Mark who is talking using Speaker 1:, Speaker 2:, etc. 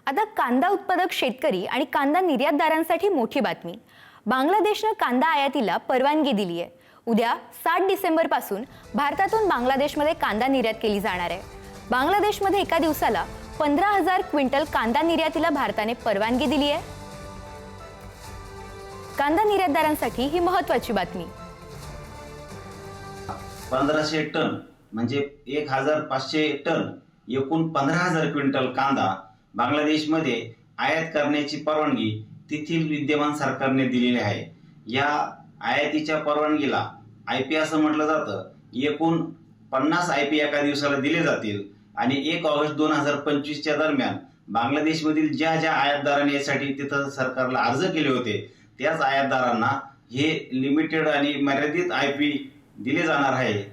Speaker 1: आता कांदा उत्पादक शेतकरी आणि कांदा निर्यातदारांसाठी मोठी बातमी। बांगलादेशने कांदा आयातीला परवानगी दिली आहे। उद्या 7 डिसेंबर पासून भारतातून बांगलादेशमध्ये कांदा निर्यात केली जाणार आहे। बांगलादेशमध्ये एका दिवसाला 15,000 क्विंटल कांदा निर्यातीला भारताने परवानगी दिली आहे। कांदा निर्यातदारांसाठी ही महत्त्वाची बातमी।
Speaker 2: 1500 टन म्हणजे 1500 टन एकूण 15,000 क्विंटल कांदा बांगलादेशमध्ये आयात करण्याची परवानगी तेथील विद्यमान सरकारने दिलेली आहे। या आयातीच्या परवानगीला आयपी असं म्हटलं जातं। एकूण 50 आयपी एका दिवसाला दिले जातील आणि 1 ऑगस्ट 2025 च्या दरम्यान बांगलादेशमधील ज्या ज्या आयातदारांनी यासाठी तिथं सरकारला अर्ज केले होते त्याच आयातदारांना हे लिमिटेड आणि मर्यादित आयपी दिले जाणार आहे।